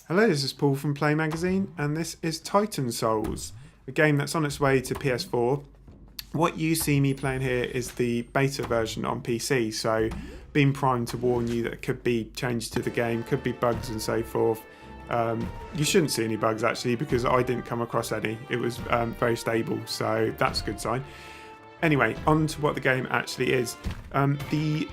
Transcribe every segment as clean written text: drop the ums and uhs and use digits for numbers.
Hello, this is Paul from Play Magazine, and this is Titan Souls, a game that's on its way to PS4. What you see me playing here is the beta version on PC, so been primed to warn you that there could be changes to the game, could be bugs and so forth. You shouldn't see any bugs actually, because I didn't come across any. It was very stable, so that's a good sign. Anyway, on to what the game actually is. The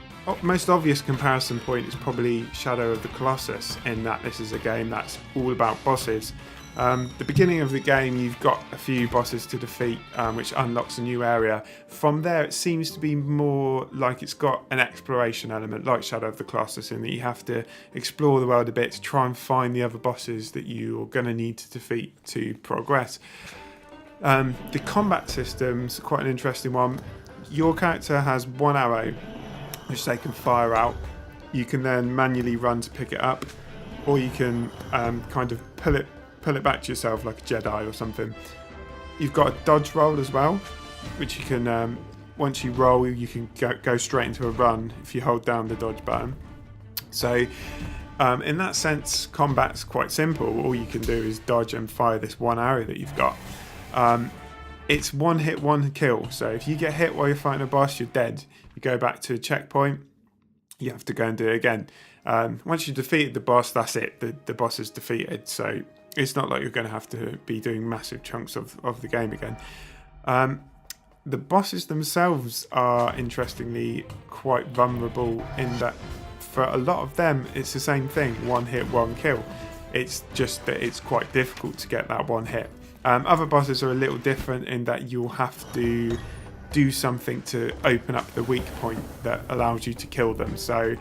most obvious comparison point is probably Shadow of the Colossus, in that this is a game that's all about bosses. The beginning of the game, you've got a few bosses to defeat, which unlocks a new area. From there, it seems to be more like it's got an exploration element, like Shadow of the Colossus, in that you have to explore the world a bit to try and find the other bosses that you're going to need to defeat to progress. The combat system's quite an interesting one. Your character has one arrow, which they can fire out. You can then manually run to pick it up, or you can kind of pull it back to yourself like a Jedi or something. You've got a dodge roll as well, which you can once you roll, you can go straight into a run if you hold down the dodge button. So in that sense, combat's quite simple. All you can do is dodge and fire this one arrow that you've got. It's one hit, one kill. So if you get hit while you're fighting a boss, you're dead. You go back to a checkpoint, you have to go and do it again. Once you've defeated the boss, that's it. The boss is defeated. So it's not like you're going to have to be doing massive chunks of the game again. The bosses themselves are interestingly quite vulnerable, in that for a lot of them it's the same thing, one hit, one kill. It's just that it's quite difficult to get that one hit. Other bosses are a little different in that you'll have to do something to open up the weak point that allows you to kill them. So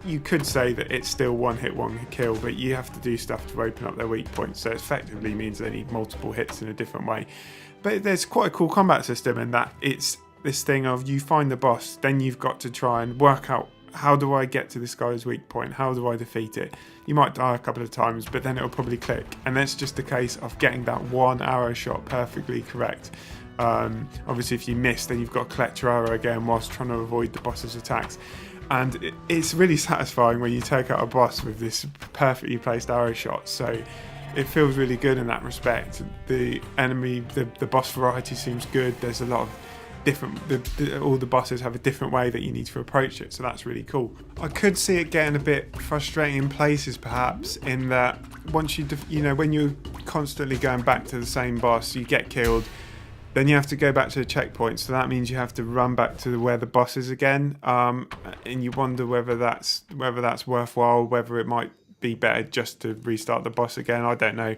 you could say that it's still one hit, one kill, but you have to do stuff to open up their weak points. So it effectively means they need multiple hits in a different way. But there's quite a cool combat system in that it's this thing of you find the boss, then you've got to try and work out, how do I get to this guy's weak point? How do I defeat it? You might die a couple of times, but then it'll probably click. And it's just a case of getting that one arrow shot perfectly correct. Obviously, if you miss, then you've got to collect your arrow again whilst trying to avoid the boss's attacks. And it's really satisfying when you take out a boss with this perfectly placed arrow shot. So it feels really good in that respect. The enemy, the boss variety seems good. There's a lot of different, all the bosses have a different way that you need to approach it, so that's really cool. I could see it getting a bit frustrating in places, perhaps, in that once when you're constantly going back to the same boss, you get killed, then you have to go back to the checkpoint, so that means you have to run back to where the boss is again, and you wonder whether that's worthwhile, whether it might be better just to restart the boss again. I don't know.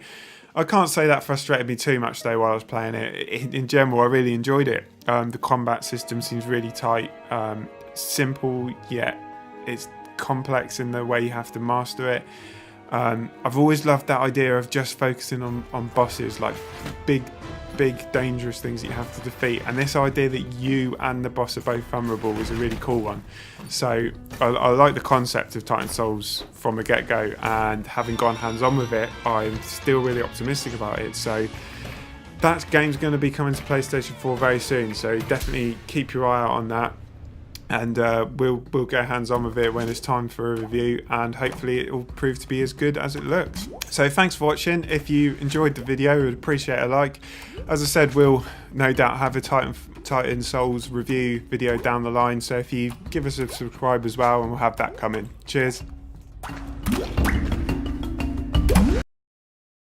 I can't say that frustrated me too much though while I was playing it. In general, I really enjoyed it. The combat system seems really tight, simple, yet it's complex in the way you have to master it. I've always loved that idea of just focusing on bosses, like big dangerous things that you have to defeat, and this idea that you and the boss are both vulnerable is a really cool one. So I like the concept of Titan Souls from the get-go, and having gone hands-on with it, I'm still really optimistic about it. So that game's going to be coming to PlayStation 4 very soon, so definitely keep your eye out on that, and we'll go hands-on with it when it's time for a review, and hopefully it will prove to be as good as it looks. So thanks for watching. If you enjoyed the video, we'd appreciate a like. As I said, we'll no doubt have a Titan Souls review video down the line, so if you give us a subscribe as well, and we'll have that coming. Cheers.